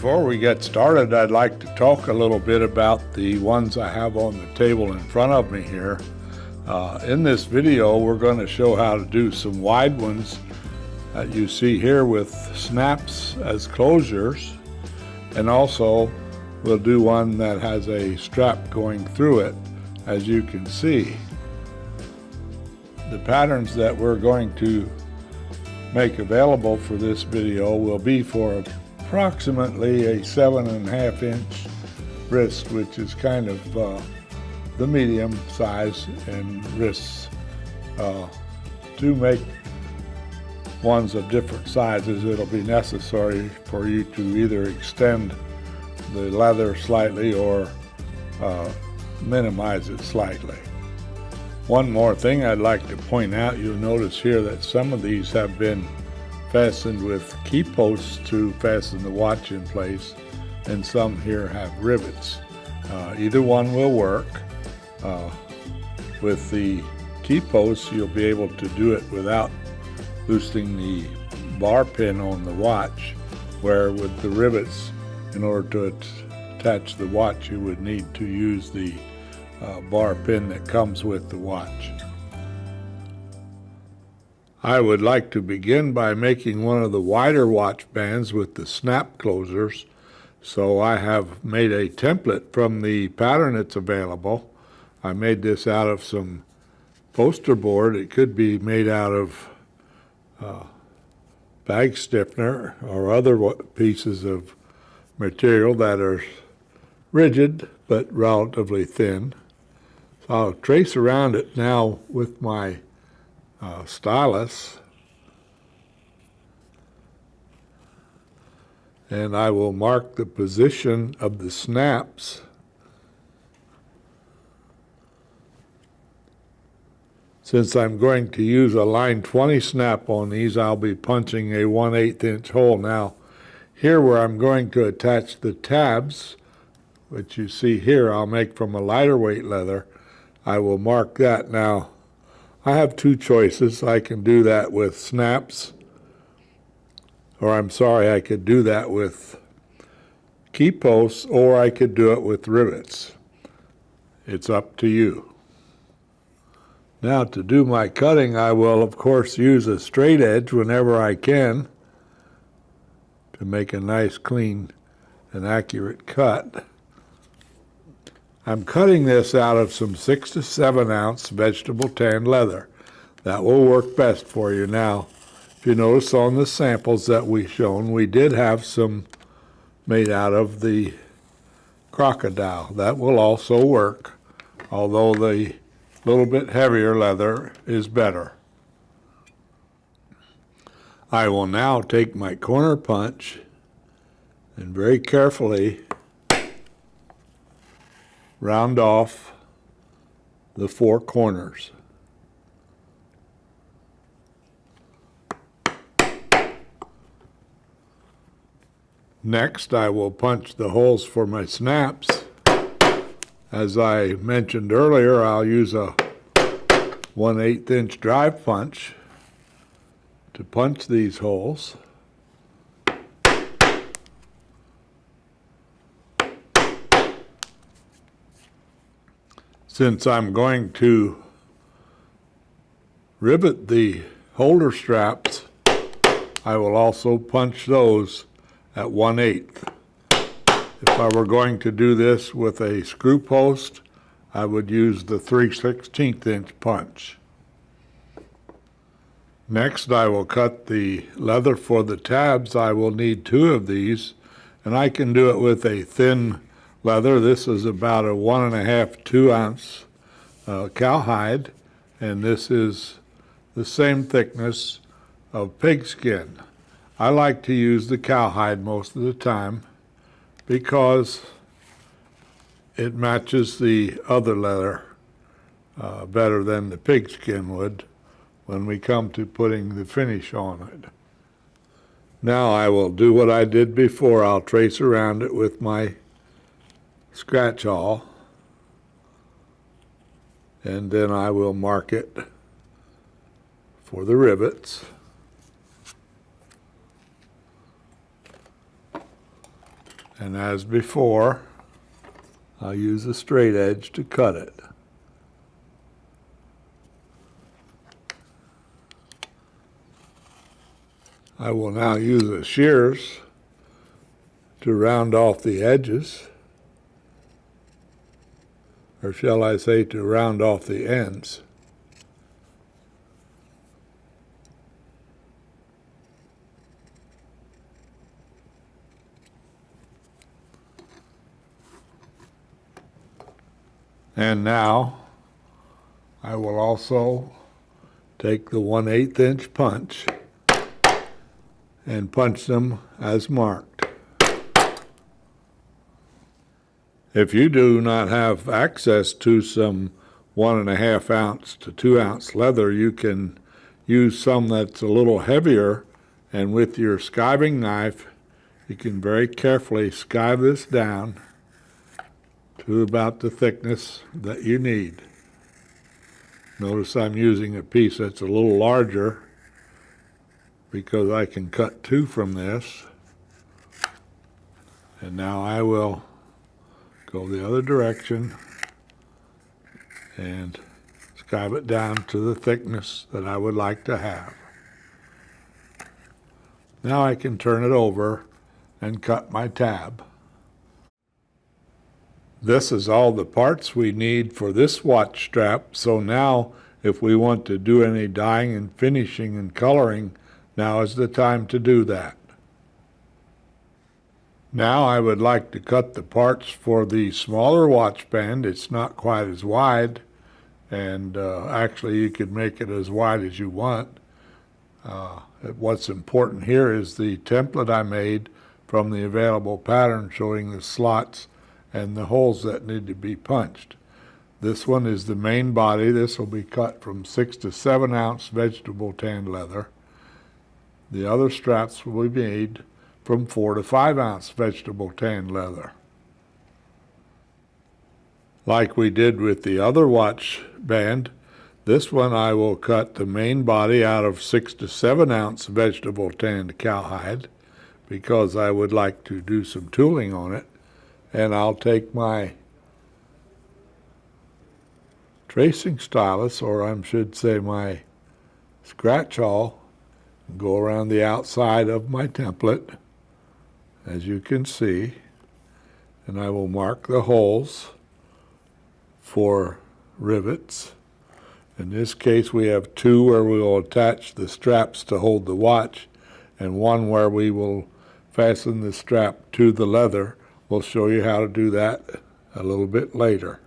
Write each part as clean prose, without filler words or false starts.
Before we get started, I'd like to talk a little bit about the ones I have on the table in front of me here. In this video, we're going to show how to do some wide ones that you see here with snaps as closures, and also we'll do one that has a strap going through it, as you can see. The patterns that we're going to make available for this video will be for approximately a 7.5 inch wrist, which is kind of the medium size and wrists. To make ones of different sizes, it'll be necessary for you to either extend the leather slightly or minimize it slightly. One more thing I'd like to point out, you'll notice here that some of these have been fastened with key posts to fasten the watch in place, and some here have rivets. Either one will work. With the key posts, you'll be able to do it without loosening the bar pin on the watch, where with the rivets, in order to attach the watch, you would need to use the bar pin that comes with the watch. I would like to begin by making one of the wider watch bands with the snap closers. So I have made a template from the pattern that's available. I made this out of some poster board. It could be made out of bag stiffener or other pieces of material that are rigid but relatively thin. So I'll trace around it now with my stylus, and I will mark the position of the snaps. Since I'm going to use a line 20 snap on these, I'll be punching a 1/8 inch hole. Now, here where I'm going to attach the tabs, which you see here, I'll make from a lighter weight leather. I will mark that. Now, I have two choices. I can do that with snaps, or I could do that with key posts, or I could do it with rivets. It's up to you. Now, to do my cutting, I will of course use a straight edge whenever I can to make a nice, clean, and accurate cut. I'm cutting this out of some 6 to 7 ounce vegetable tanned leather. That will work best for you. Now, if you notice on the samples that we've shown, we did have some made out of the crocodile. That will also work, although the little bit heavier leather is better. I will now take my corner punch and very carefully round off the 4 corners. Next, I will punch the holes for my snaps. As I mentioned earlier, I'll use a 1/8 inch drive punch to punch these holes. Since I'm going to rivet the holder straps, I will also punch those at 1/8. If I were going to do this with a screw post, I would use the 3/16 inch punch. Next, I will cut the leather for the tabs. I will need 2 of these, and I can do it with a thin leather. This is about a 1.5 to 2 ounce cowhide, and this is the same thickness of pigskin. I like to use the cowhide most of the time because it matches the other leather better than the pigskin would when we come to putting the finish on it. Now I will do what I did before. I'll trace around it with my scratch awl, and then I will mark it for the rivets. And as before, I'll use a straight edge to cut it. I will now use the shears to round off the edges, or shall I say to round off the ends. And now I will also take the 1/8 inch punch and punch them as marked. If you do not have access to some 1.5 ounce to 2 ounce leather, you can use some that's a little heavier, and with your skiving knife you can very carefully skive this down to about the thickness that you need. Notice I'm using a piece that's a little larger because I can cut 2 from this. And now I will go the other direction and skive it down to the thickness that I would like to have. Now I can turn it over and cut my tab. This is all the parts we need for this watch strap, so now if we want to do any dyeing and finishing and coloring, now is the time to do that. Now I would like to cut the parts for the smaller watch band. It's not quite as wide, and actually you could make it as wide as you want. What's important here is the template I made from the available pattern showing the slots and the holes that need to be punched. This one is the main body. This will be cut from 6 to 7 ounce vegetable tanned leather. The other straps will be made from 4 to 5 ounce vegetable tanned leather. Like we did with the other watch band, this one I will cut the main body out of 6 to 7 ounce vegetable tanned cowhide because I would like to do some tooling on it. And I'll take my tracing stylus, or I should say my scratch awl, and go around the outside of my template, as you can see, and I will mark the holes for rivets. In this case, we have 2 where we will attach the straps to hold the watch, and 1 where we will fasten the strap to the leather. We'll show you how to do that a little bit later.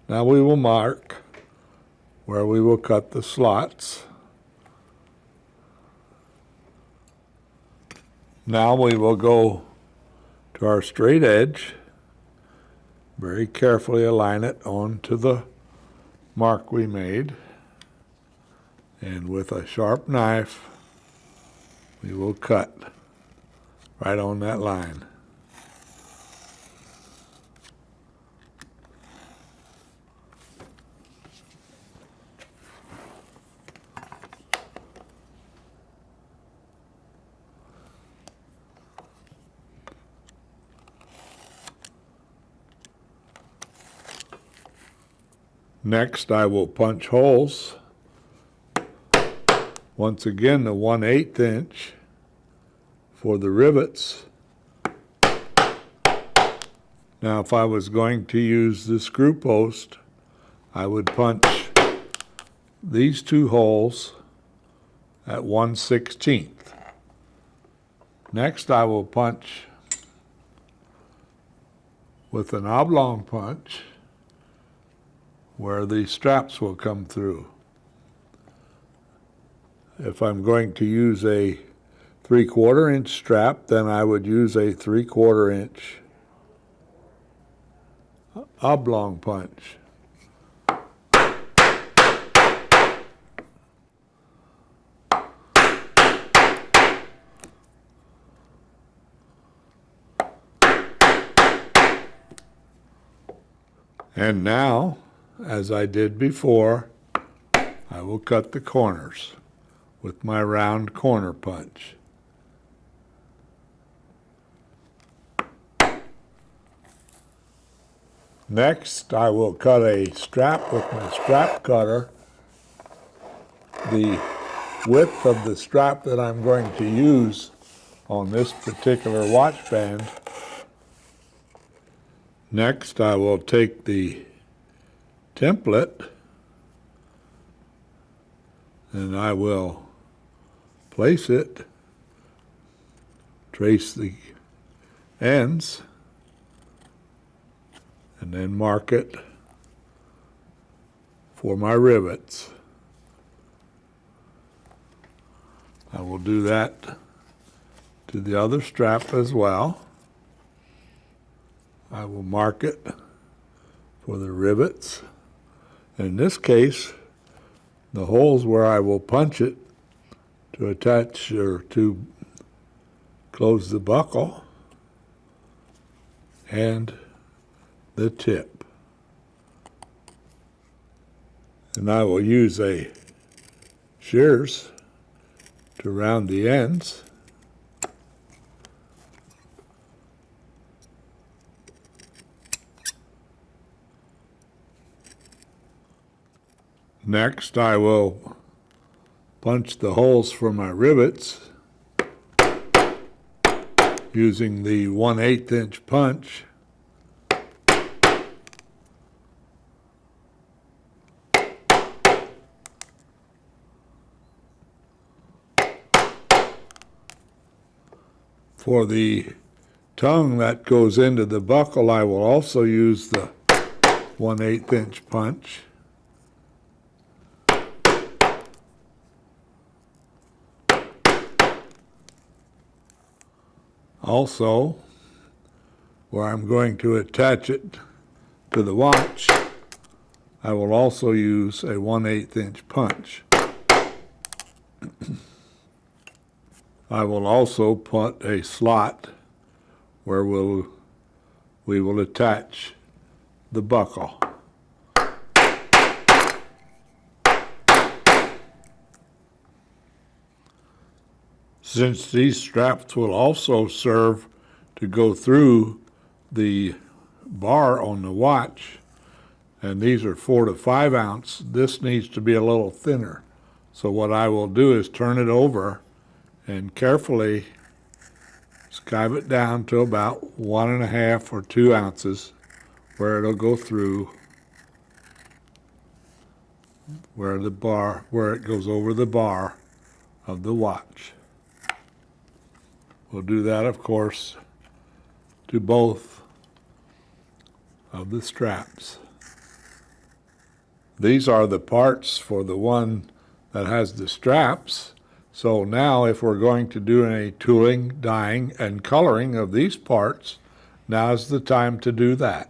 Now we will mark where we will cut the slots. Now we will go to our straight edge, very carefully align it onto the mark we made, and with a sharp knife we will cut right on that line. Next, I will punch holes. Once again, the 1/8 inch for the rivets. Now, if I was going to use the screw post, I would punch these 2 holes at 1/16. Next, I will punch with an oblong punch where the straps will come through. If I'm going to use a 3/4 inch strap, then I would use a 3/4 inch oblong punch. And now, as I did before, I will cut the corners with my round corner punch. Next, I will cut a strap with my strap cutter. The width of the strap that I'm going to use on this particular watch band. Next, I will take the template and I will place it, trace the ends, and then mark it for my rivets. I will do that to the other strap as well. I will mark it for the rivets. In this case, the holes where I will punch it to attach or to close the buckle and the tip. And I will use a shears to round the ends. Next, I will punch the holes for my rivets using the 1/8 inch punch. For the tongue that goes into the buckle, I will also use the 1/8 inch punch. Also, where I'm going to attach it to the watch, I will also use a 1/8 inch punch. I will also put a slot where we will attach the buckle. Since these straps will also serve to go through the bar on the watch, and these are 4 to 5 ounce, this needs to be a little thinner. So what I will do is turn it over and carefully skive it down to about 1.5 or 2 ounces, where it'll go through where it goes over the bar of the watch. We'll do that, of course, to both of the straps. These are the parts for the one that has the straps. So now if we're going to do any tooling, dyeing, and coloring of these parts, now's the time to do that.